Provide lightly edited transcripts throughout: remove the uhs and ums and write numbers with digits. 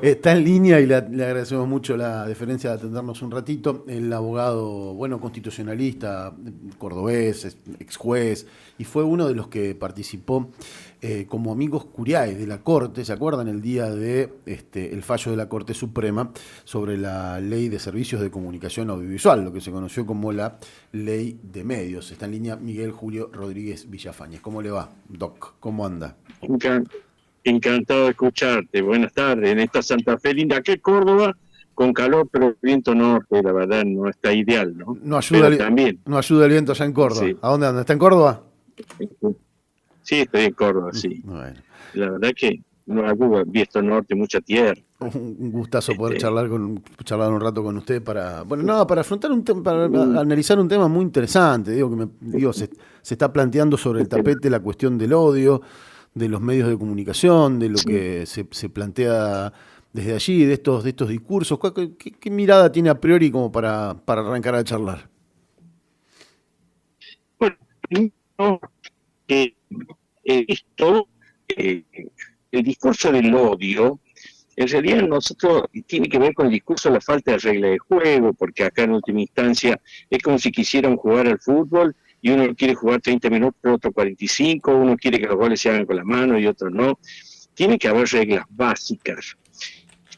Está en línea y le agradecemos mucho la deferencia de atendernos un ratito. El abogado, bueno, constitucionalista, cordobés, ex juez, y fue uno de los que participó como amigos curiae de la Corte. ¿Se acuerdan el día de el fallo de la Corte Suprema sobre la Ley de Servicios de Comunicación Audiovisual, lo que se conoció como la Ley de Medios? Está en línea Miguel Julio Rodríguez Villafañez. ¿Cómo le va, Doc? ¿Cómo anda? Encan- Encantado de escucharte. Buenas tardes. En esta Santa Fe linda, que Córdoba, con calor, pero el viento norte, la verdad, no está ideal, ¿no? No ayuda, Pero también, no ayuda el viento allá en Córdoba. sí. ¿A dónde anda? ¿Está en Córdoba? Sí, estoy en Córdoba, sí. Bueno, La verdad que no ayuda, viento norte, mucha tierra. un gustazo poder Este, charlar un rato con usted para, bueno, nada, para afrontar un tema, para mm, analizar un tema muy interesante. Se está planteando sobre el este, tapete la cuestión del odio, de los medios de comunicación, de lo que se plantea desde allí, de estos discursos. ¿Qué mirada tiene a priori como para arrancar a charlar? bueno, primero que he visto eh, el discurso del odio. En realidad nosotros tiene que ver con el discurso de la falta de regla de juego, porque acá en última instancia es como si quisieran jugar al fútbol y uno quiere jugar 30 minutos, otro 45, uno quiere que los goles se hagan con la mano y otro no. Tiene que haber reglas básicas.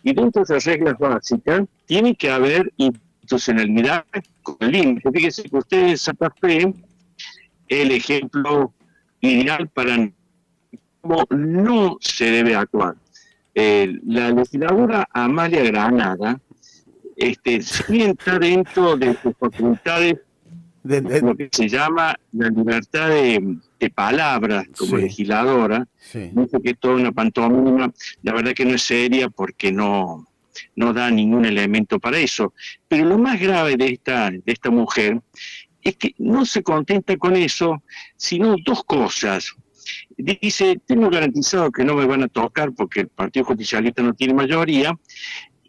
Y dentro de esas reglas básicas tiene que haber institucionalidad con límites. Fíjese que usted en Santa Fe el ejemplo ideal para cómo no se debe actuar. La legisladora Amalia Granada, si bien está dentro de sus facultades De- de- lo que se llama la libertad de palabras como sí, legisladora, sí. dice que es toda una pantomima, la verdad que no es seria porque no da ningún elemento para eso. Pero lo más grave de esta mujer es que no se contenta con eso, sino dos cosas. Dice, tengo garantizado que no me van a tocar porque el Partido Justicialista no tiene mayoría,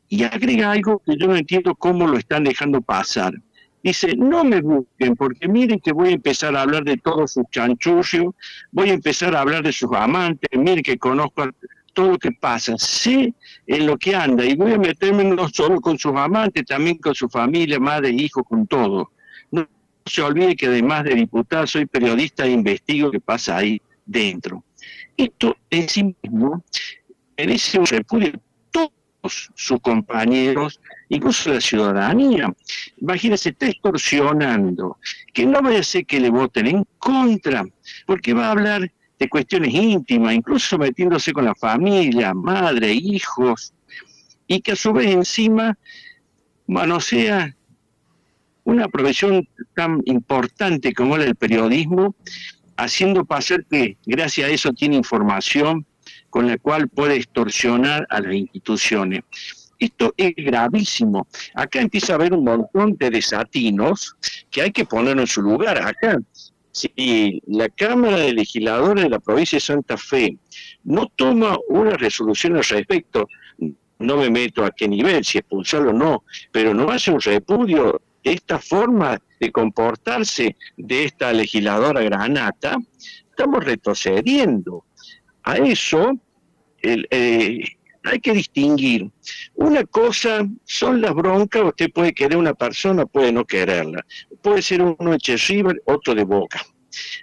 y agrega algo que yo no entiendo cómo lo están dejando pasar. Dice, no me busquen, porque miren que voy a empezar a hablar de todos sus chanchullos, voy a empezar a hablar de sus amantes, miren que conozco todo lo que pasa, sé en lo que anda, y voy a meterme no solo con sus amantes, también con su familia, madre, hijo, con todo. No se olvide que además de diputada soy periodista e investigo lo que pasa ahí dentro. Esto en sí mismo merece un repudio de todos sus compañeros, incluso la ciudadanía. Imagínense, está extorsionando, que no vaya a ser que le voten en contra, porque va a hablar de cuestiones íntimas, incluso metiéndose con la familia, madre, hijos, y que a su vez encima manosea una profesión tan importante como la del periodismo, haciendo pasar que gracias a eso tiene información con la cual puede extorsionar a las instituciones. Esto es gravísimo. Acá empieza a haber un montón de desatinos que hay que poner en su lugar. Acá, si la Cámara de Legisladores de la provincia de Santa Fe no toma una resolución al respecto, no me meto a qué nivel, si expulsarlo o no, pero no hace un repudio de esta forma de comportarse de esta legisladora granata, estamos retrocediendo. A eso hay que distinguir. Una cosa son las broncas, usted puede querer una persona, puede no quererla. Puede ser uno de River, otro de Boca.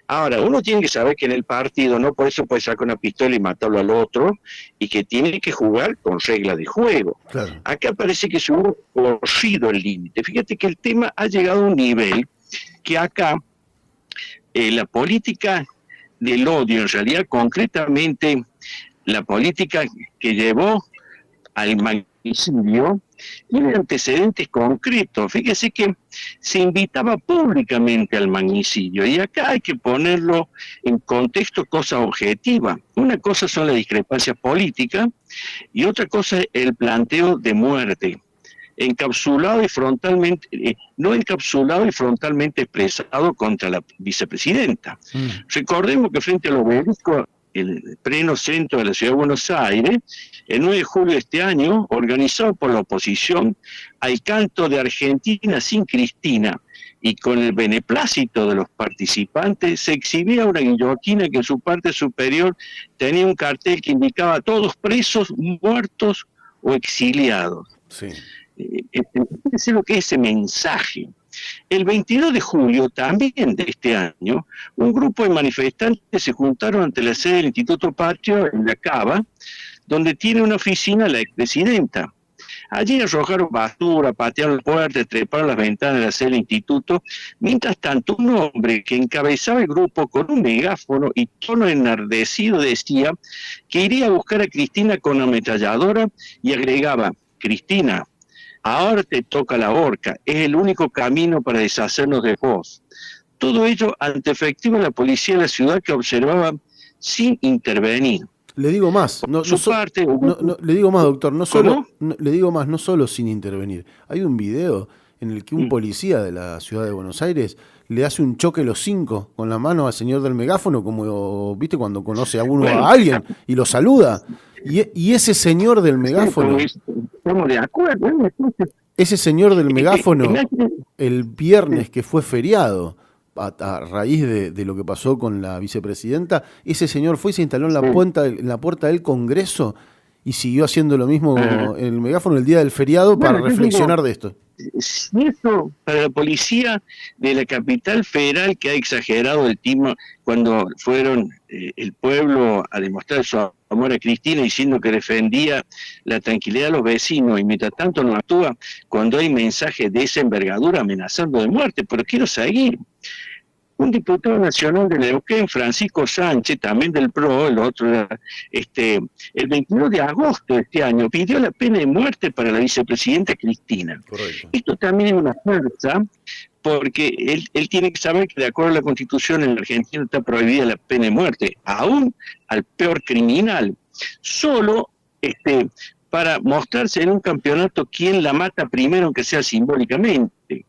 Ahora, uno tiene que saber que en el partido no por eso puede sacar una pistola y matarlo al otro, y que tiene que jugar con reglas de juego. Claro. Acá parece que se hubo corrido el límite. Fíjate que el tema ha llegado a un nivel que acá la política del odio, en realidad concretamente la política que llevó al magnicidio, tiene antecedentes concretos. Fíjese que se invitaba públicamente al magnicidio, y acá hay que ponerlo en contexto, cosa objetiva. Una cosa son las discrepancias políticas y otra cosa es el planteo de muerte, encapsulado y frontalmente, no encapsulado y frontalmente expresado contra la vicepresidenta. Recordemos que frente al obelisco, el pleno centro de la ciudad de Buenos Aires, el 9 de julio de este año, organizado por la oposición, al canto de Argentina sin Cristina y con el beneplácito de los participantes, se exhibía una guillotina que en su parte superior tenía un cartel que indicaba todos presos, muertos o exiliados. Sí. Fíjense lo que es ese mensaje. El 22 de julio también de este año, un grupo de manifestantes se juntaron ante la sede del Instituto Patrio en La Cava, donde tiene una oficina la expresidenta. Allí arrojaron basura, patearon puertas, treparon las ventanas de la sede del instituto. Mientras tanto, un hombre que encabezaba el grupo con un megáfono y tono enardecido decía que iría a buscar a Cristina con una ametralladora y agregaba: Cristina, ahora te toca la horca, es el único camino para deshacernos de vos. Todo ello ante efectivo de la policía de la ciudad que observaba sin intervenir. Le digo más, le digo más, doctor, le digo más, no solo sin intervenir. Hay un video en el que un policía de la ciudad de Buenos Aires le hace un choque los 5 con la mano al señor del megáfono, como viste cuando conoce a a alguien y lo saluda. Y ese señor del megáfono, estamos de acuerdo. ese señor del megáfono, el viernes que fue feriado, a raíz de lo que pasó con la vicepresidenta, ese señor fue y se instaló en la puerta del Congreso y siguió haciendo lo mismo en el megáfono el día del feriado para reflexionar de esto. Si eso para la policía de la capital federal, que ha exagerado el timo cuando fueron el pueblo a demostrar su amor a Cristina diciendo que defendía la tranquilidad de los vecinos, y mientras tanto no actúa cuando hay mensajes de esa envergadura amenazando de muerte. Pero quiero seguir. Un diputado nacional de Neuquén, Francisco Sánchez, también del PRO, el otro, el 22 de agosto de este año, pidió la pena de muerte para la vicepresidenta Cristina. Correcto. Esto también es una fuerza, porque él tiene que saber que de acuerdo a la Constitución en la Argentina está prohibida la pena de muerte, aún al peor criminal. Solo para mostrarse en un campeonato quién la mata primero, aunque sea simbólicamente.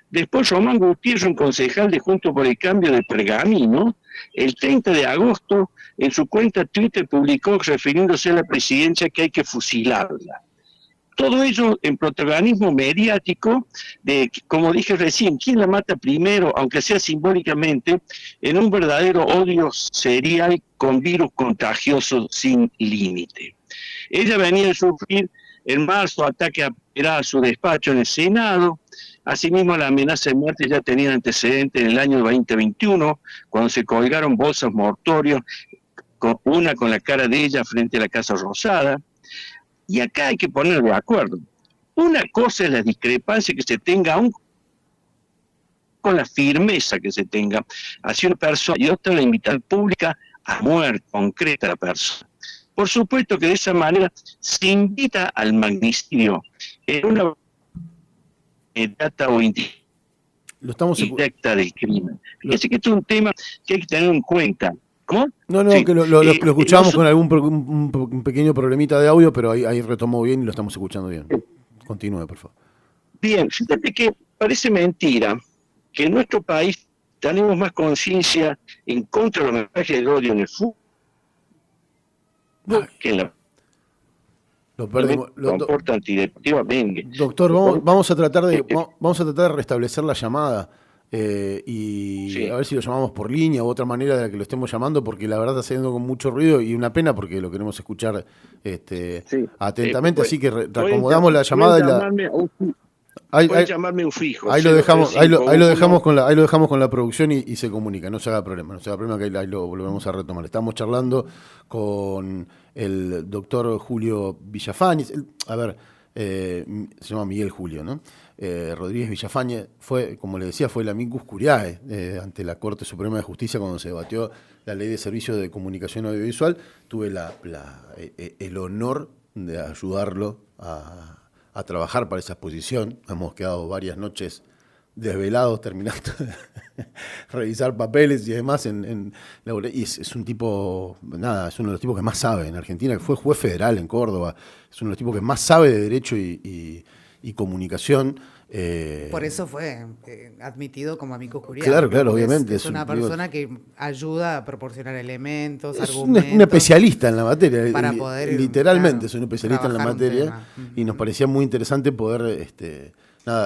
Después Román Gutiérrez, un concejal de Juntos por el Cambio de Pergamino, el 30 de agosto en su cuenta Twitter publicó, refiriéndose a la presidencia, que hay que fusilarla. Todo ello en protagonismo mediático de, como dije recién, quién la mata primero, aunque sea simbólicamente, en un verdadero odio serial con virus contagioso sin límite. Ella venía a sufrir en marzo ataque a su despacho en el Senado. Asimismo, la amenaza de muerte ya tenía antecedentes en el año 2021, cuando se colgaron bolsas mortuorias, una con la cara de ella frente a la Casa Rosada. Y acá hay que poner de acuerdo. Una cosa es la discrepancia que se tenga aún con la firmeza que se tenga hacia una persona, y otra la invitación pública a muerte concreta a la persona. Por supuesto que de esa manera se invita al magnicidio en una data o indirecta del crimen. Fíjense que esto es un tema que hay que tener en cuenta. ¿Cómo? No, sí. Que lo escuchamos con un pequeño problemita de audio, pero ahí retomó bien y lo estamos escuchando bien. Continúe, por favor. Bien, fíjate que parece mentira que en nuestro país tenemos más conciencia en contra de los mensajes del odio en el fútbol que en la... Lo perdimos. Comporta antideportivamente. Doctor, vamos a tratar de restablecer la llamada y a ver si lo llamamos por línea u otra manera de la que lo estemos llamando, porque la verdad está saliendo con mucho ruido y una pena porque lo queremos escuchar atentamente, así que reacomodamos la llamada. Pueden llamarme un fijo. Ahí lo dejamos con la producción y se comunica, no se haga problema que ahí lo volvemos a retomar. Estamos charlando con el doctor Julio Villafañez, se llama Miguel Julio, ¿no? Rodríguez Villafañez fue, como le decía, fue el amicus curiae ante la Corte Suprema de Justicia cuando se debatió la Ley de Servicios de Comunicación Audiovisual. Tuve el honor de ayudarlo a trabajar para esa exposición. Hemos quedado varias noches desvelados terminando de revisar papeles y demás y es un tipo, es uno de los tipos que más sabe en Argentina, que fue juez federal en Córdoba, es uno de los tipos que más sabe de derecho y comunicación, Por eso fue admitido como amigo curial. Claro, claro, obviamente. Es una persona que ayuda a proporcionar elementos, es argumentos. un especialista en la materia. Para poder, literalmente, claro, es un especialista en la materia. Y nos parecía muy interesante poder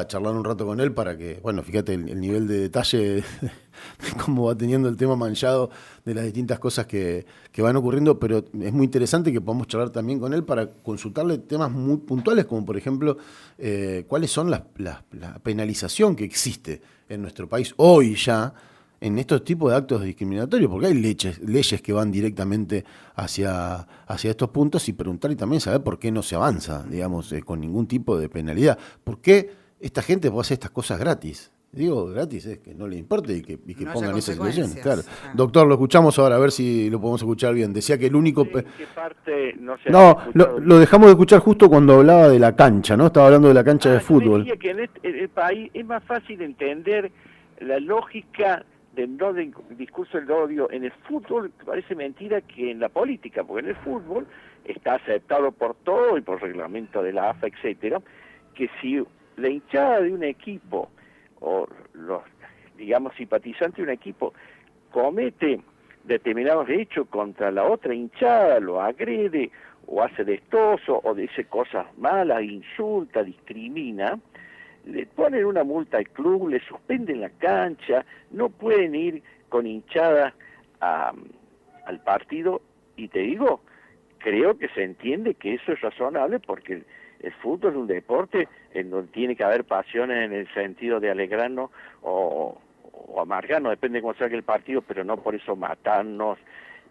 charlar un rato con él para que, bueno, fíjate el nivel de detalle de cómo va teniendo el tema manchado de las distintas cosas que van ocurriendo, pero es muy interesante que podamos charlar también con él para consultarle temas muy puntuales, como por ejemplo, cuáles son la penalización que existe en nuestro país hoy ya en estos tipos de actos discriminatorios, porque hay leyes que van directamente hacia estos puntos, y preguntar y también saber por qué no se avanza, digamos, con ningún tipo de penalidad. ¿Por qué esta gente puede hacer estas cosas gratis? Digo, gratis es que no le importe y que no pongan esas situaciones. Claro. Doctor, lo escuchamos ahora, a ver si lo podemos escuchar bien. Decía que el único... ¿En qué parte no lo dejamos de escuchar justo cuando hablaba de la cancha, ¿no? Estaba hablando de la cancha de fútbol. Decía que en el país es más fácil entender la lógica del discurso del odio en el fútbol, que parece mentira, que en la política, porque en el fútbol está aceptado por todo y por reglamento de la AFA, etcétera, que si la hinchada de un equipo o los, digamos, simpatizantes de un equipo comete determinados hechos contra la otra hinchada, lo agrede o hace destoso o dice cosas malas, insulta, discrimina, le ponen una multa al club, le suspenden la cancha, no pueden ir con hinchada al partido. Y te digo, creo que se entiende que eso es razonable, porque el fútbol es un deporte en donde tiene que haber pasiones en el sentido de alegrarnos o amargarnos, depende de cómo salga el partido, pero no por eso matarnos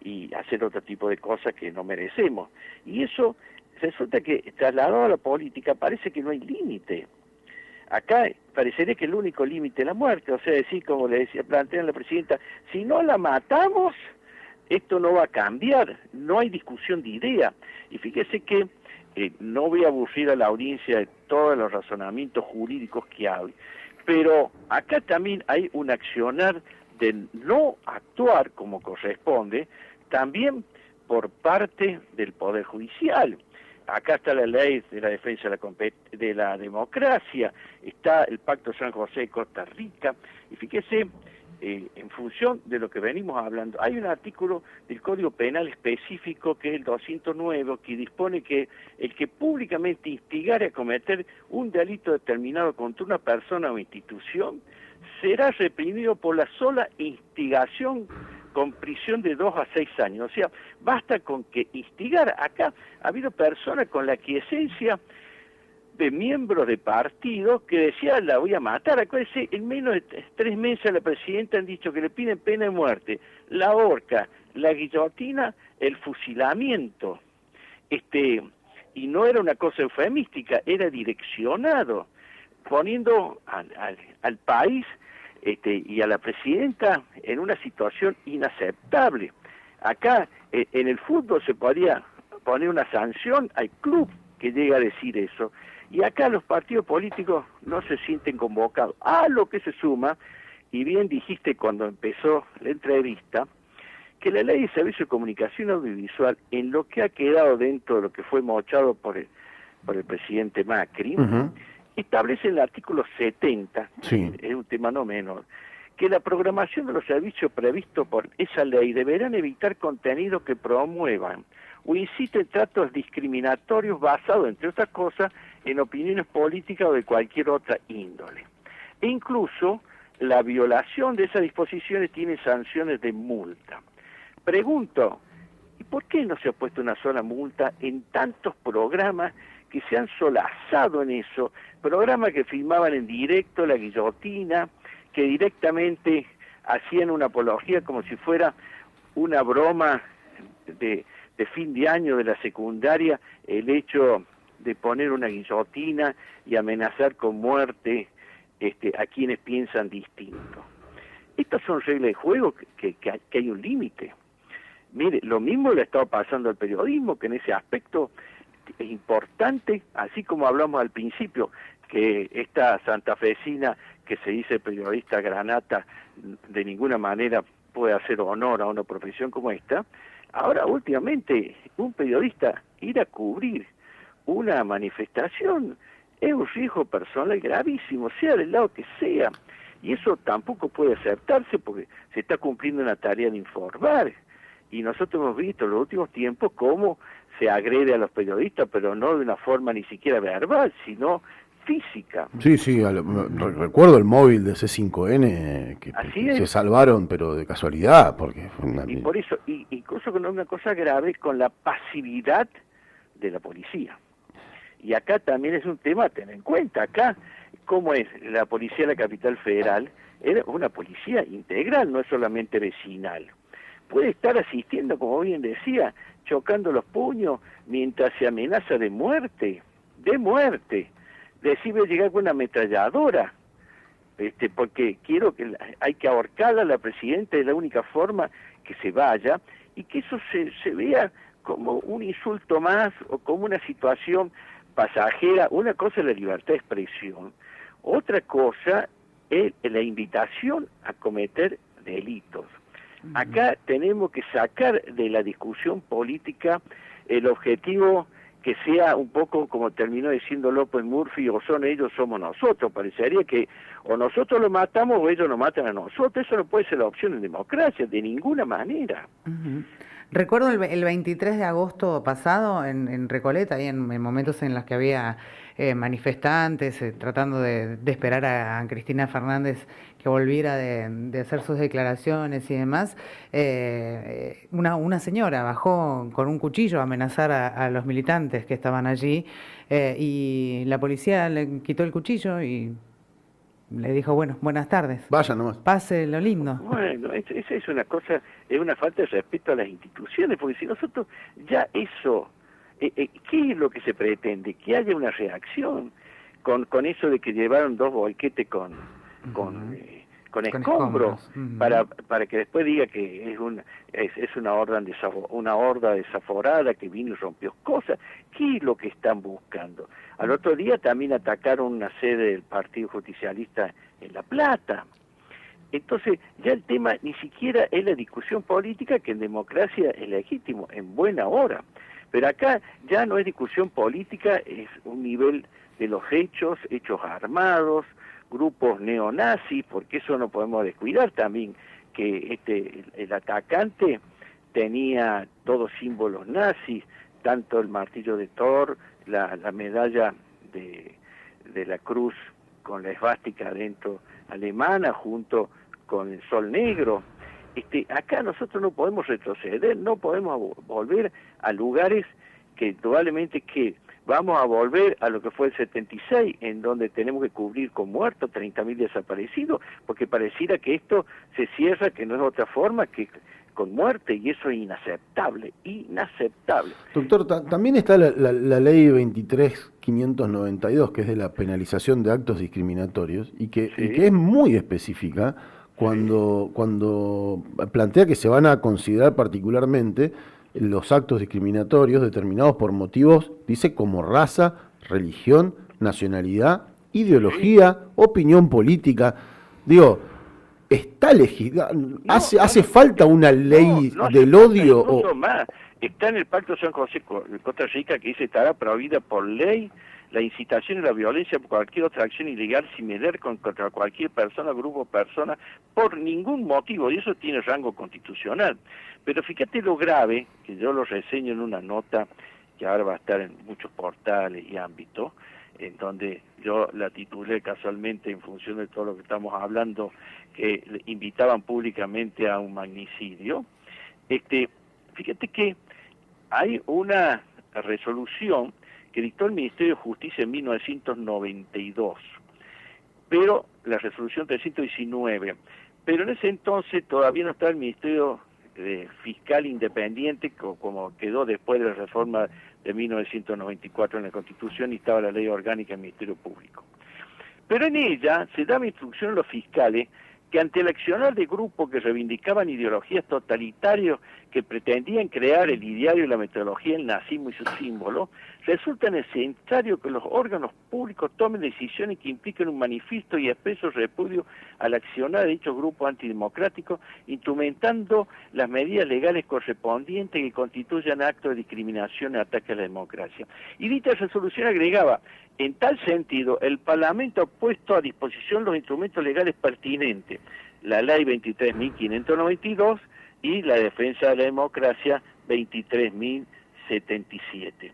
y hacer otro tipo de cosas que no merecemos. Y eso resulta que trasladado a la política parece que no hay límite. Acá parecería que el único límite es la muerte, o sea, decir, como le decía, plantea la presidenta, si no la matamos, esto no va a cambiar, no hay discusión de idea. Y fíjese que no voy a aburrir a la audiencia de todos los razonamientos jurídicos que hay, pero acá también hay un accionar de no actuar como corresponde, también por parte del Poder Judicial. Acá está la ley de la defensa de la democracia, está el Pacto San José de Costa Rica, y fíjese, en función de lo que venimos hablando, hay un artículo del Código Penal específico que es el 209, que dispone que el que públicamente instigare a cometer un delito determinado contra una persona o institución será reprimido por la sola instigación con prisión de 2 a 6 años. O sea, basta con que instigar. Acá ha habido personas con la aquiescencia de miembros de partidos que decían, la voy a matar. Acuérdense, en menos de 3 meses a la presidenta han dicho que le piden pena de muerte, la horca, la guillotina, el fusilamiento. Y no era una cosa eufemística, era direccionado, poniendo al país y a la presidenta en una situación inaceptable. Acá, en el fútbol se podría poner una sanción al club que llega a decir eso, y acá los partidos políticos no se sienten convocados. A lo que se suma, y bien dijiste cuando empezó la entrevista, que la ley de servicio de comunicación audiovisual, en lo que ha quedado dentro de lo que fue mochado por el presidente Macri, establece en el artículo 70, sí, es un tema no menor, que la programación de los servicios previstos por esa ley deberán evitar contenidos que promuevan o inciten tratos discriminatorios basados, entre otras cosas, en opiniones políticas o de cualquier otra índole. E incluso la violación de esas disposiciones tiene sanciones de multa. Pregunto, ¿y por qué no se ha puesto una sola multa en tantos programas que se han solazado en eso? Programas que filmaban en directo la guillotina, que directamente hacían una apología como si fuera una broma de fin de año de la secundaria, el hecho de poner una guillotina y amenazar con muerte a quienes piensan distinto. Estas son reglas de juego que hay un límite. Mire, lo mismo le ha estado pasando al periodismo, que en ese aspecto es importante, así como hablamos al principio, que esta santafesina que se dice periodista granata de ninguna manera puede hacer honor a una profesión como esta. Ahora, últimamente, un periodista ir a cubrir una manifestación es un riesgo personal gravísimo, sea del lado que sea. Y eso tampoco puede aceptarse porque se está cumpliendo una tarea de informar. Y nosotros hemos visto en los últimos tiempos cómo se agrede a los periodistas, pero no de una forma ni siquiera verbal, sino física. Sí, sí, recuerdo el móvil de C5N que se salvaron, pero de casualidad, porque fue una... Y por eso, incluso con una cosa grave, con la pasividad de la policía. Y acá también es un tema a tener en cuenta. Acá, ¿cómo es? La policía de la capital federal era una policía integral, no es solamente vecinal. Puede estar asistiendo, como bien decía, chocando los puños mientras se amenaza de muerte. Decime llegar con una ametralladora, porque hay que ahorcarla a la presidenta, es la única forma que se vaya, y que eso se vea como un insulto más o como una situación pasajera. Una cosa es la libertad de expresión, otra cosa es la invitación a cometer delitos. Acá tenemos que sacar de la discusión política el objetivo que sea un poco como terminó diciendo López Murphy, o son ellos, somos nosotros. Parecería que o nosotros lo matamos o ellos nos matan a nosotros. Eso no puede ser la opción en democracia, de ninguna manera. Recuerdo el 23 de agosto pasado en Recoleta, ahí en momentos en los que había manifestantes tratando de esperar a Cristina Fernández que volviera de hacer sus declaraciones y demás, una señora bajó con un cuchillo a amenazar a los militantes que estaban allí, y la policía le quitó el cuchillo y le dijo, bueno, buenas tardes. Vaya nomás. Pase lo lindo. Bueno, esa es una cosa, es una falta de respeto a las instituciones, porque si nosotros ya eso, ¿qué es lo que se pretende? Que haya una reacción con eso de que llevaron 2 bolquetes con escombros, para que después diga que es una horda desaforada que vino y rompió cosas. ¿Qué es lo que están buscando? Al otro día también atacaron una sede del Partido Justicialista en La Plata. Entonces, ya el tema ni siquiera es la discusión política, que en democracia es legítimo, en buena hora. Pero acá ya no es discusión política, es un nivel de los hechos armados, grupos neonazis, porque eso no podemos descuidar también, que el atacante tenía todos símbolos nazis, tanto el martillo de Thor, la medalla de la cruz con la esvástica dentro alemana, junto con el sol negro. Acá nosotros no podemos retroceder, no podemos volver a lugares que probablemente vamos a volver a lo que fue el 76, en donde tenemos que cubrir con muertos 30.000 desaparecidos, porque pareciera que esto se cierra, que no es otra forma que con muerte, y eso es inaceptable. Doctor, también está la ley 23.592, que es de la penalización de actos discriminatorios, y que es muy específica cuando plantea que se van a considerar particularmente los actos discriminatorios determinados por motivos, dice, como raza, religión, nacionalidad, ideología, opinión política. Digo, está hace falta una ley del odio. Más. Está en el Pacto de San José de Costa Rica, que dice estará prohibida por ley la incitación y la violencia por cualquier otra acción ilegal similar contra cualquier persona, grupo o persona, por ningún motivo, y eso tiene rango constitucional. Pero fíjate lo grave, que yo lo reseño en una nota que ahora va a estar en muchos portales y ámbitos, en donde yo la titulé casualmente en función de todo lo que estamos hablando, que invitaban públicamente a un magnicidio. Fíjate que hay una resolución que dictó el Ministerio de Justicia en 1992, pero la resolución 319, pero en ese entonces todavía no estaba el Ministerio Fiscal Independiente, como quedó después de la reforma de 1994 en la Constitución, y estaba la Ley Orgánica del Ministerio Público. Pero en ella se daba instrucción a los fiscales que ante el accionar de grupos que reivindicaban ideologías totalitarias que pretendían crear el ideario y la metodología del nazismo y sus símbolos, resulta necesario que los órganos públicos tomen decisiones que impliquen un manifiesto y expreso repudio al accionar de dichos grupos antidemocráticos, instrumentando las medidas legales correspondientes que constituyan actos de discriminación y ataque a la democracia. Y dicha resolución agregaba: en tal sentido, el Parlamento ha puesto a disposición los instrumentos legales pertinentes, la Ley 23.592 y la Defensa de la Democracia 23.077.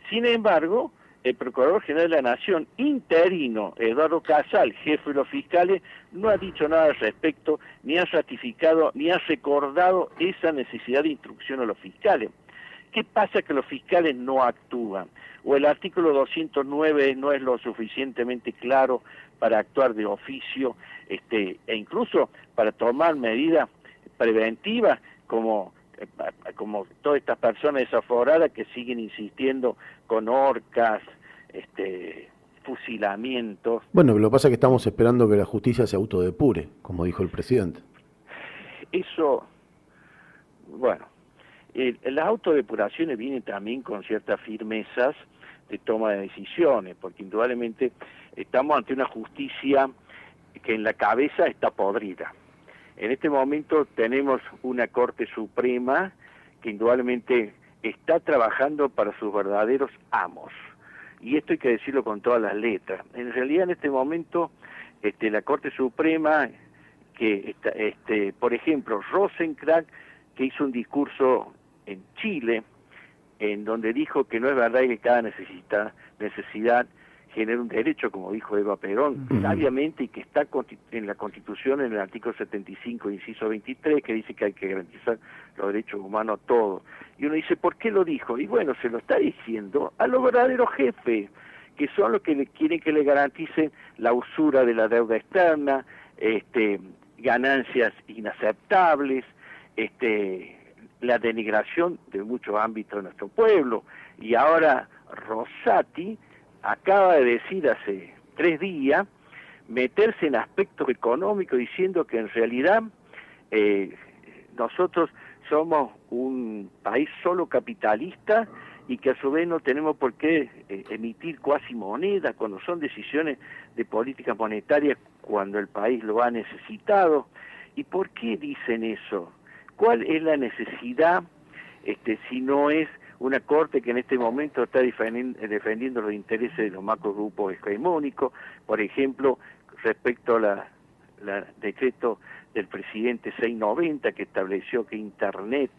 Sin embargo, el Procurador General de la Nación interino, Eduardo Casal, jefe de los fiscales, no ha dicho nada al respecto, ni ha ratificado, ni ha recordado esa necesidad de instrucción a los fiscales. ¿Qué pasa que los fiscales no actúan? ¿O el artículo 209 no es lo suficientemente claro para actuar de oficio, e incluso para tomar medidas preventivas como todas estas personas desaforadas que siguen insistiendo con horcas, fusilamientos? Bueno, lo que pasa es que estamos esperando que la justicia se autodepure, como dijo el presidente. Eso, bueno, las autodepuraciones vienen también con ciertas firmezas de toma de decisiones, porque indudablemente estamos ante una justicia que en la cabeza está podrida. En este momento tenemos una Corte Suprema que indudablemente está trabajando para sus verdaderos amos. Y esto hay que decirlo con todas las letras. En realidad, en este momento, la Corte Suprema, que por ejemplo, Rosenkrantz, que hizo un discurso en Chile, en donde dijo que no es verdad que cada necesidad genera un derecho, como dijo Eva Perón, sabiamente, y que está en la Constitución, en el artículo 75, inciso 23, que dice que hay que garantizar los derechos humanos a todos. Y uno dice, ¿por qué lo dijo? Y bueno, se lo está diciendo a los verdaderos jefes, que son los que quieren que le garanticen la usura de la deuda externa, ganancias inaceptables, la denigración de muchos ámbitos de nuestro pueblo. Y ahora Rosati acaba de decir hace 3 días, meterse en aspectos económicos, diciendo que en realidad nosotros somos un país solo capitalista y que a su vez no tenemos por qué emitir cuasi monedas cuando son decisiones de política monetaria cuando el país lo ha necesitado. ¿Y por qué dicen eso? ¿Cuál es la necesidad si no es una Corte que en este momento está defendiendo los intereses de los macrogrupos hegemónicos? Por ejemplo, respecto a la decreto del presidente 690, que estableció que Internet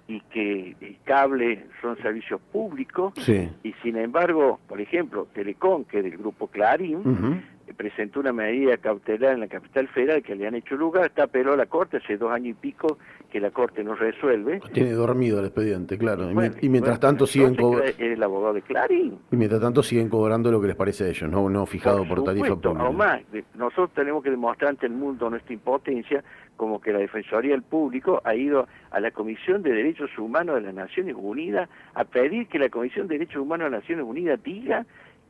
y que el cable son servicios públicos, Sí. Y sin embargo, por ejemplo, Telecom, que es del grupo Clarín, presentó una medida cautelar en la capital federal que le han hecho lugar, está apeló a la Corte hace 2 años y pico que la Corte no resuelve. Tiene dormido el expediente, claro. Bueno, y mientras tanto siguen el abogado de Clarín. Y mientras tanto siguen cobrando lo que les parece a ellos, no fijado por tarifa pública. Aún más, nosotros tenemos que demostrar ante el mundo nuestra impotencia, como que la Defensoría del Público ha ido a la Comisión de Derechos Humanos de las Naciones Unidas a pedir que la Comisión de Derechos Humanos de las Naciones Unidas diga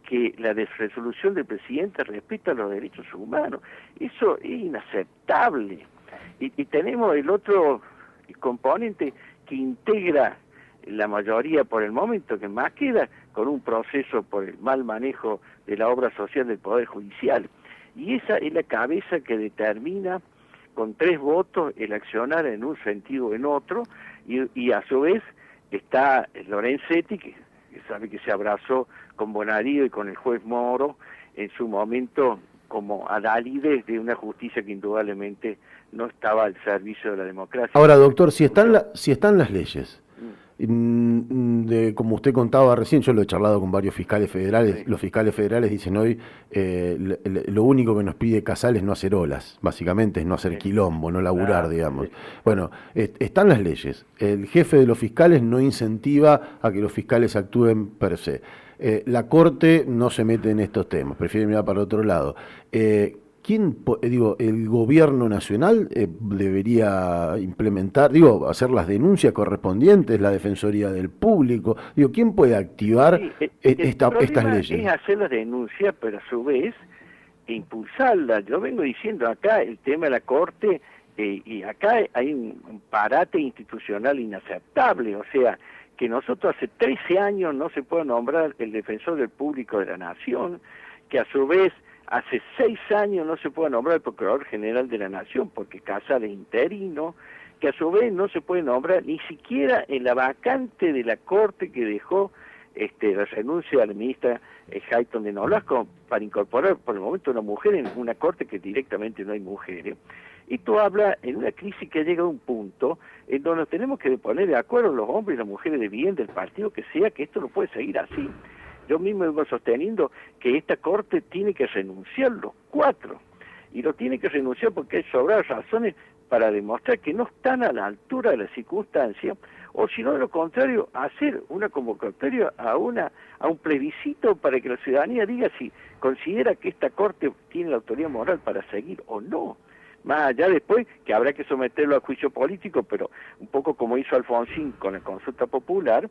que la resolución del presidente respeta los derechos humanos. Eso es inaceptable. Y tenemos el otro componente que integra la mayoría por el momento, que más queda, con un proceso por el mal manejo de la obra social del Poder Judicial. Y esa es la cabeza que determina con 3 votos el accionar en un sentido o en otro, y a su vez está Lorenzetti, que sabe que se abrazó con Bonadío y con el juez Moro en su momento como adalides de una justicia que indudablemente no estaba al servicio de la democracia. Ahora, doctor, si están las leyes, como usted contaba recién, yo lo he charlado con varios fiscales federales, sí. Los fiscales federales dicen hoy, lo único que nos pide Casal es no hacer olas, básicamente es no hacer quilombo, no laburar, digamos. Bueno, están las leyes, el jefe de los fiscales no incentiva a que los fiscales actúen per se. La Corte no se mete en estos temas, prefiere mirar para otro lado. El gobierno nacional debería implementar, hacer las denuncias correspondientes, la Defensoría del Público. ¿Quién puede activar estas leyes? Es hacer las denuncias, pero a su vez impulsarlas. Yo vengo diciendo acá el tema de la Corte, y acá hay un parate institucional inaceptable, o sea, que nosotros hace 13 años no se puede nombrar el defensor del público de la Nación, que a su vez hace 6 años no se puede nombrar el Procurador General de la Nación porque Casal es interino, que a su vez no se puede nombrar ni siquiera en la vacante de la Corte que dejó la renuncia a la ministra Hayton de Nolasco para incorporar por el momento una mujer en una Corte que directamente no hay mujeres. Esto habla en una crisis que ha llegado a un punto en donde nos tenemos que poner de acuerdo los hombres y las mujeres de bien del partido que sea, que esto no puede seguir así. Yo mismo vengo sosteniendo que esta Corte tiene que renunciar los 4, y lo tiene que renunciar porque hay sobradas razones para demostrar que no están a la altura de la circunstancia, o si no, de lo contrario, hacer una convocatoria a un plebiscito para que la ciudadanía diga si considera que esta Corte tiene la autoridad moral para seguir o no. Más allá después que habrá que someterlo a juicio político, pero un poco como hizo Alfonsín con la consulta popular,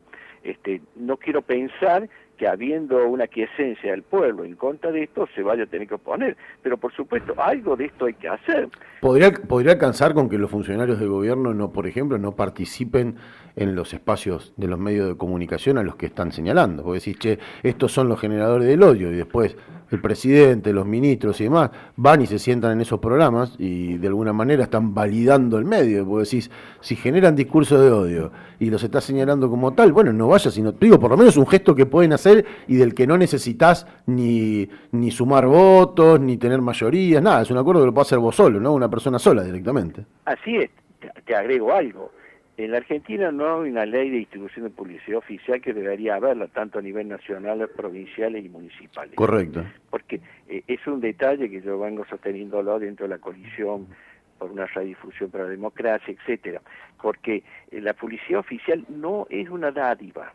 no quiero pensar que habiendo una quiescencia del pueblo en contra de esto se vaya a tener que oponer, pero por supuesto algo de esto hay que hacer. ¿Podría alcanzar con que los funcionarios del gobierno no, por ejemplo, no participen en los espacios de los medios de comunicación a los que están señalando? Porque decís, che, estos son los generadores del odio, y después el presidente, los ministros y demás van y se sientan en esos programas y de alguna manera están validando el medio. Porque decís, si generan discursos de odio y los estás señalando como tal, bueno, no vayas, sino digo, por lo menos un gesto que pueden hacer y del que no necesitas ni sumar votos, ni tener mayorías, nada, es un acuerdo que lo puede hacer vos solo, ¿no? Una persona sola directamente. Así es, te agrego algo. En la Argentina no hay una ley de distribución de publicidad oficial que debería haberla, tanto a nivel nacional, provinciales y municipales. Correcto. Porque es un detalle que yo vengo sosteniéndolo dentro de la coalición por una radiodifusión para la democracia, etcétera. Porque la publicidad oficial no es una dádiva.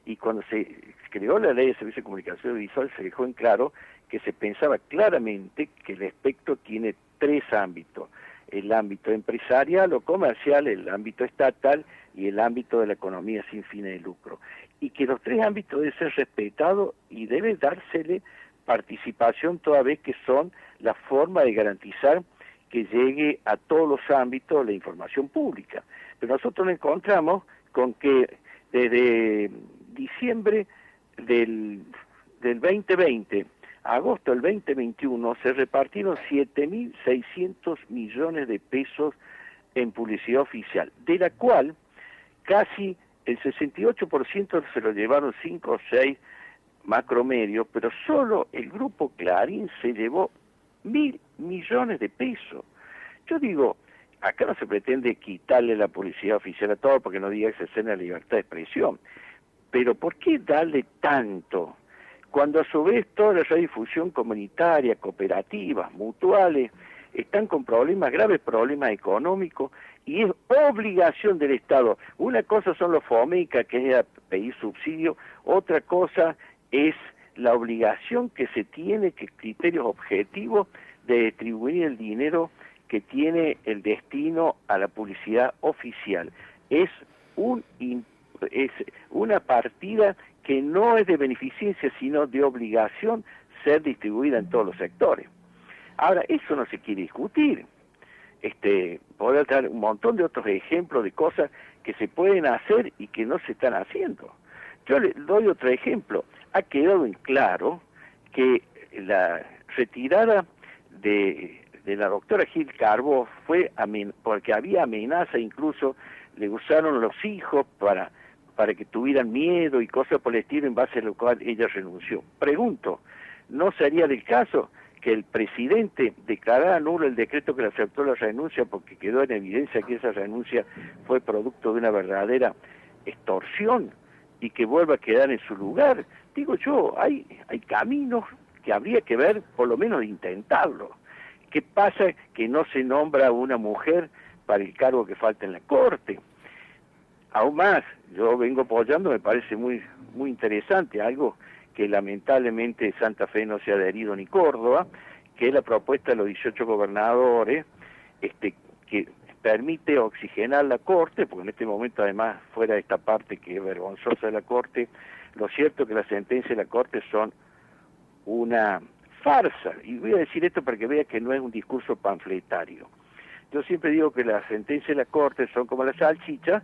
Y cuando se creó la ley de servicio de comunicación audiovisual se dejó en claro que se pensaba claramente que el espectro tiene 3 ámbitos: el ámbito empresarial o comercial, el ámbito estatal y el ámbito de la economía sin fines de lucro. Y que los 3 ámbitos deben ser respetados y debe dársele participación toda vez que son la forma de garantizar que llegue a todos los ámbitos la información pública. Pero nosotros nos encontramos con que desde diciembre del 2020 a agosto del 2021 se repartieron 7.600 millones de pesos en publicidad oficial, de la cual casi el 68% se lo llevaron 5 o 6 macromedios, pero solo el grupo Clarín se llevó 1.000 millones de pesos. Yo digo, acá no se pretende quitarle la publicidad oficial a todo porque no diga que se cena la libertad de expresión, pero ¿por qué darle tanto? Cuando a su vez toda la radiodifusión comunitaria, cooperativas, mutuales, están con problemas, graves problemas económicos, y es obligación del Estado. Una cosa son los FOMECA, que es pedir subsidio, otra cosa es la obligación que se tiene, que criterios objetivos de distribuir el dinero que tiene el destino a la publicidad oficial. Es una partida que no es de beneficencia, sino de obligación ser distribuida en todos los sectores. Ahora, eso no se quiere discutir. Podría dar un montón de otros ejemplos de cosas que se pueden hacer y que no se están haciendo. Yo le doy otro ejemplo. Ha quedado en claro que la retirada de la doctora Gil Carbó fue porque había amenaza, incluso le usaron los hijos para que tuvieran miedo y cosas por el estilo, en base a lo cual ella renunció. Pregunto, ¿no sería del caso que el presidente declarara nulo el decreto que le aceptó la renuncia porque quedó en evidencia que esa renuncia fue producto de una verdadera extorsión y que vuelva a quedar en su lugar? Digo yo, hay caminos que habría que ver, por lo menos intentarlo. ¿Qué pasa que no se nombra a una mujer para el cargo que falta en la Corte? Aún más, yo vengo apoyando, me parece muy interesante, algo que lamentablemente Santa Fe no se ha adherido ni Córdoba, que es la propuesta de los 18 gobernadores, que permite oxigenar la Corte, porque en este momento además, fuera de esta parte que es vergonzosa de la Corte, lo cierto es que las sentencias de la Corte son una farsa, y voy a decir esto para que vea que no es un discurso panfletario. Yo siempre digo que las sentencias de la Corte son como las salchichas,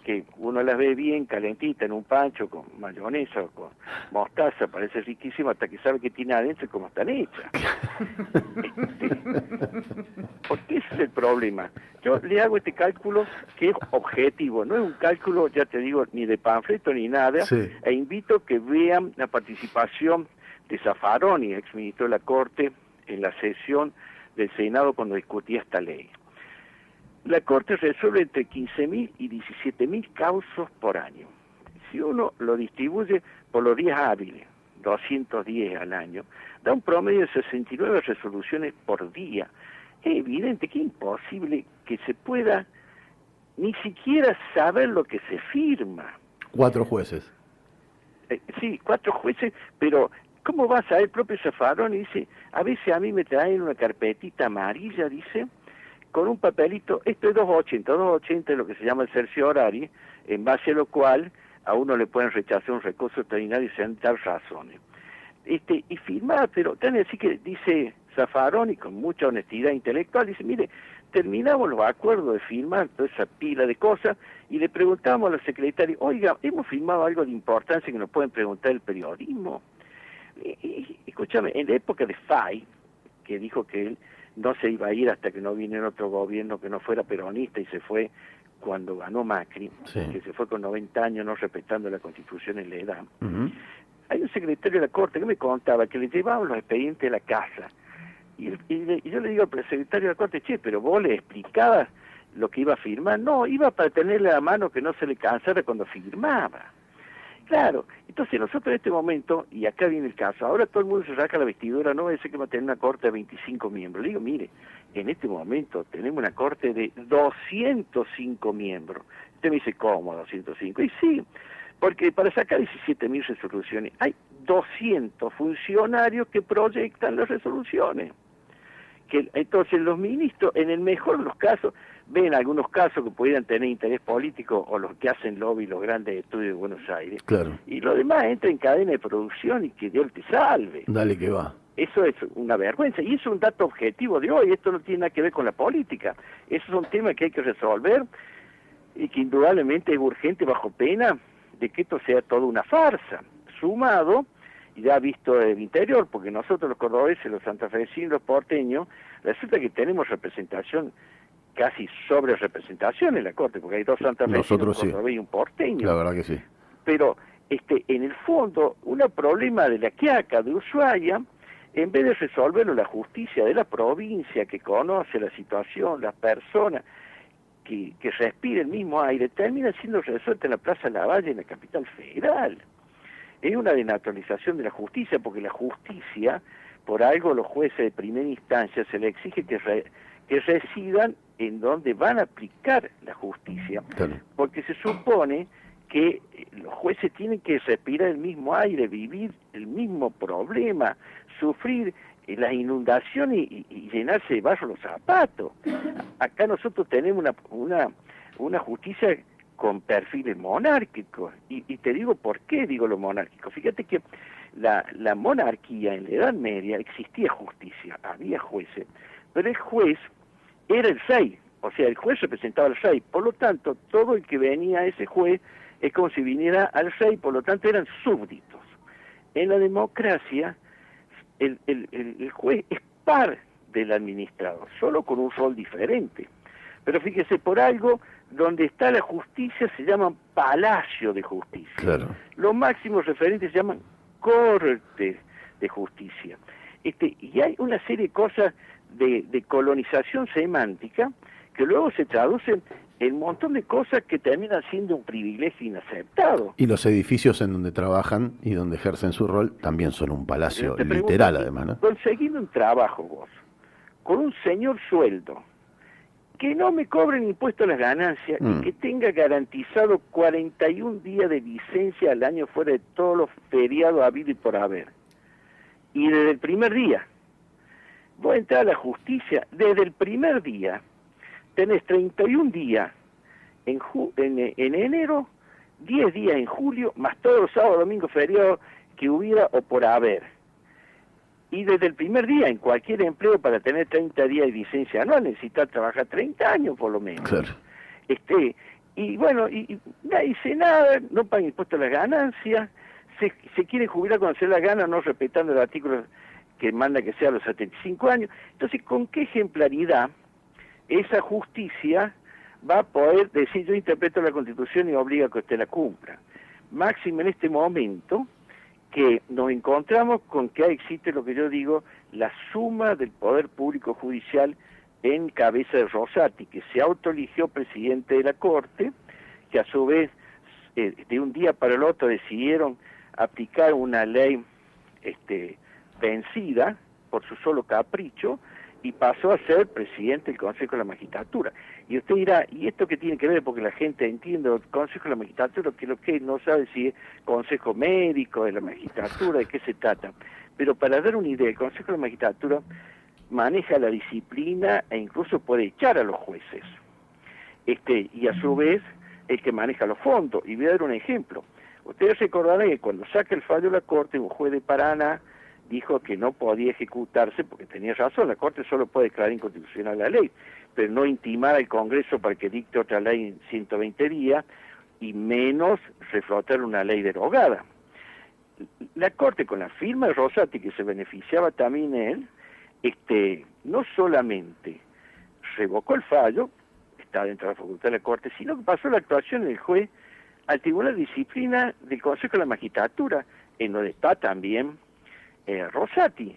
que uno las ve bien calentita en un pancho con mayonesa o con mostaza, parece riquísimo hasta que sabe que tiene adentro y cómo están hechas. Porque ese es el problema. Yo le hago este cálculo que es objetivo, no es un cálculo, ya te digo, ni de panfleto ni nada, Sí. e invito a que vean la participación de Zaffaroni, exministro de la Corte, en la sesión del Senado cuando discutía esta ley. La Corte resuelve entre 15.000 y 17.000 casos por año. Si uno lo distribuye por los días hábiles, 210 al año, da un promedio de 69 resoluciones por día. Es evidente que es imposible que se pueda ni siquiera saber lo que se firma. 4 jueces. Sí, 4 jueces, pero ¿cómo va a saber el propio Zaffaroni? Dice, a veces a mí me traen una carpetita amarilla, dice, con un papelito, esto es 280 es lo que se llama el cerciorari, en base a lo cual a uno le pueden rechazar un recurso extraordinario y sean tal razones. Y firmar, pero tan así que dice Zaffaroni con mucha honestidad intelectual, dice, mire, terminamos los acuerdos de firmar toda esa pila de cosas y le preguntamos a los secretarios, oiga, ¿hemos firmado algo de importancia que nos pueden preguntar el periodismo? Escúchame, en la época de Fay, que dijo que él no se iba a ir hasta que no viniera otro gobierno que no fuera peronista y se fue cuando ganó Macri, Sí. que se fue con 90 años no respetando la Constitución en la edad. Ujú. Hay un secretario de la Corte que me contaba que le llevaban los expedientes a la casa y yo le digo al secretario de la Corte, che, pero vos le explicabas lo que iba a firmar. No, iba para tenerle a la mano que no se le cansara cuando firmaba. Claro, entonces nosotros en este momento, y acá viene el caso, ahora todo el mundo se saca la vestidura, no va a decir que va a tener una corte de 25 miembros. Le digo, mire, en este momento tenemos una corte de 205 miembros. Usted me dice, ¿cómo 205? Y sí, porque para sacar 17.000 resoluciones hay 200 funcionarios que proyectan las resoluciones. Entonces los ministros, en el mejor de los casos, ven algunos casos que pudieran tener interés político o los que hacen lobby, los grandes estudios de Buenos Aires. Claro. Y lo demás entra en cadena de producción y que Dios te salve. Dale que va. Eso es una vergüenza y eso es un dato objetivo de hoy. Esto no tiene nada que ver con la política. Esos son temas que hay que resolver y que indudablemente es urgente bajo pena de que esto sea toda una farsa. Sumado, y ya visto el interior, porque nosotros los cordobeses, los santafesinos, los porteños, resulta que tenemos representación, casi sobre representación en la Corte, porque hay 2 santafesinos, Nosotros un sí. cordobés y un porteño. La verdad que sí. Pero en el fondo, un problema de la Quiaca, de Ushuaia, en vez de resolverlo la justicia de la provincia que conoce la situación, las personas que respiran el mismo aire, termina siendo resuelta en la Plaza Lavalle, en la capital federal. Es una denaturalización de la justicia, porque la justicia, por algo los jueces de primera instancia se les exige que residan en donde van a aplicar la justicia, Claro. porque se supone que los jueces tienen que respirar el mismo aire, vivir el mismo problema, sufrir las inundaciones y llenarse de barro los zapatos. Acá nosotros tenemos una justicia con perfiles monárquicos, y te digo por qué digo lo monárquico. Fíjate que la monarquía en la Edad Media existía justicia, había jueces, pero el juez era el rey, o sea, el juez representaba al rey, por lo tanto, todo el que venía a ese juez es como si viniera al rey, por lo tanto eran súbditos. En la democracia, el juez es par del administrador, solo con un rol diferente. Pero fíjese, por algo, donde está la justicia se llaman palacio de justicia. Claro. Los máximos referentes se llaman corte de justicia. Y hay una serie de cosas de colonización semántica que luego se traducen en un montón de cosas que terminan siendo un privilegio inaceptado. Y los edificios en donde trabajan y donde ejercen su rol también son un palacio Te pregunto, literal, además, ¿no? conseguir un trabajo vos, con un señor sueldo, que no me cobren impuestos a las ganancias y que tenga garantizado 41 días de licencia al año fuera de todos los feriados habidos y por haber. Y desde el primer día, vos entrar a la justicia, desde el primer día, tenés 31 días en enero, 10 días en julio, más todos los sábados, domingos, feriados que hubiera o por haber. Y desde el primer día, en cualquier empleo, para tener 30 días de licencia anual, necesitas trabajar 30 años por lo menos. Claro. y bueno, y nadie dice nada, no pagan impuestos a las ganancias, se quiere jubilar cuando se le da gana, no respetando el artículo que manda que sea a los 75 años. Entonces, ¿con qué ejemplaridad esa justicia va a poder decir yo interpreto la Constitución y obliga a que usted la cumpla? Máximo en este momento que nos encontramos con que existe lo que yo digo, la suma del poder público judicial en cabeza de Rosati, que se autoeligió presidente de la Corte, que a su vez de un día para el otro decidieron aplicar una ley vencida por su solo capricho, y pasó a ser presidente del Consejo de la Magistratura. Y usted dirá, ¿y esto qué tiene que ver? Porque la gente entiende el Consejo de la Magistratura, que lo que no sabe si es Consejo Médico de la Magistratura, de qué se trata. Pero para dar una idea, el Consejo de la Magistratura maneja la disciplina e incluso puede echar a los jueces. Y a su vez, el que maneja los fondos. Y voy a dar un ejemplo. Ustedes recordarán que cuando saca el fallo la Corte, un juez de Paraná dijo que no podía ejecutarse, porque tenía razón, la Corte solo puede declarar inconstitucional la ley, pero no intimar al Congreso para que dicte otra ley en 120 días, y menos reflotar una ley derogada. La Corte, con la firma de Rosati, que se beneficiaba también él, no solamente revocó el fallo, está dentro de la facultad de la Corte, sino que pasó la actuación del juez al Tribunal de Disciplina del Consejo de la Magistratura, en donde está también Rosati.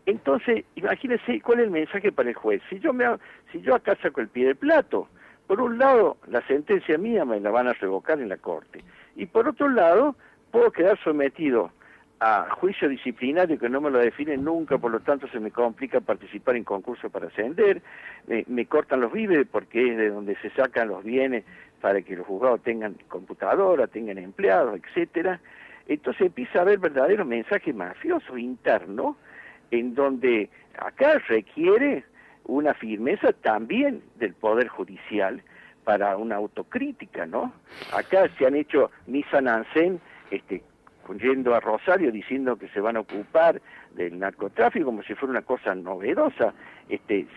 Entonces, imagínense cuál es el mensaje para el juez. Si yo acá saco el pie del plato, por un lado, la sentencia mía me la van a revocar en la Corte, y por otro lado, puedo quedar sometido a juicio disciplinario que no me lo definen nunca, por lo tanto se me complica participar en concursos para ascender, me cortan los víveres porque es de donde se sacan los bienes para que los juzgados tengan computadora, tengan empleados, etcétera. Entonces empieza a haber verdaderos mensajes mafiosos internos, en donde acá requiere una firmeza también del Poder Judicial para una autocrítica, ¿no? Acá se han hecho misa Nansen, yendo a Rosario diciendo que se van a ocupar del narcotráfico como si fuera una cosa novedosa,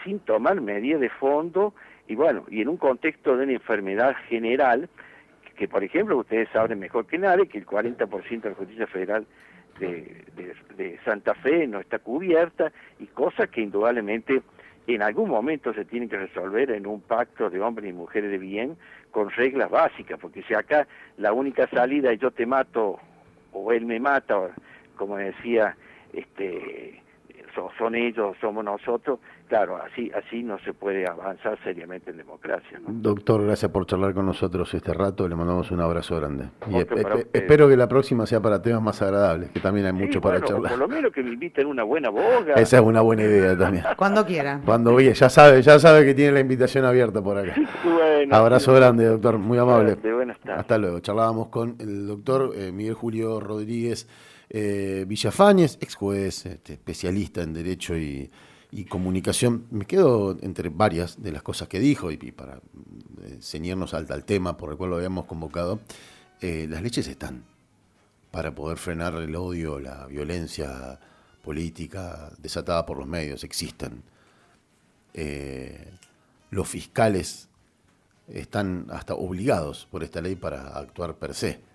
sin tomar medidas de fondo, y bueno, y en un contexto de una enfermedad general, que por ejemplo ustedes saben mejor que nadie que el 40% de la justicia federal de Santa Fe no está cubierta, y cosas que indudablemente en algún momento se tienen que resolver en un pacto de hombres y mujeres de bien, con reglas básicas, porque si acá la única salida es yo te mato o él me mata, o, como decía, son ellos, somos nosotros, claro, así no se puede avanzar seriamente en democracia, ¿no? Doctor, gracias por charlar con nosotros este rato, le mandamos un abrazo grande. Y espero que la próxima sea para temas más agradables, que también hay mucho para charlar. Por lo menos que me inviten una buena boga. Esa es una buena idea también. Cuando quiera. Cuando ya sabe que tiene la invitación abierta por acá. Bueno, abrazo grande, doctor, muy amable. Buenas tardes. Hasta luego. Charlábamos con el doctor Miguel Julio Rodríguez Villafañez, ex juez, especialista en Derecho y Comunicación. Me quedo entre varias de las cosas que dijo, y para ceñirnos al tema por el cual lo habíamos convocado. Las leyes están para poder frenar el odio, la violencia política desatada por los medios, existen. Los fiscales están hasta obligados por esta ley para actuar per se.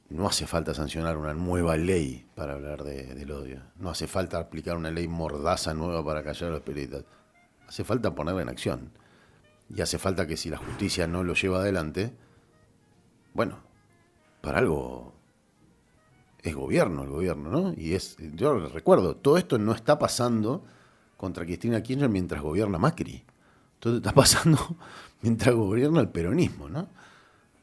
No hace falta sancionar una nueva ley para hablar del odio. No hace falta aplicar una ley mordaza nueva para callar a los periodistas. Hace falta ponerla en acción. Y hace falta que si la justicia no lo lleva adelante, bueno, para algo es gobierno el gobierno, ¿no? Y yo recuerdo, todo esto no está pasando contra Cristina Kirchner mientras gobierna Macri. Todo está pasando mientras gobierna el peronismo, ¿no?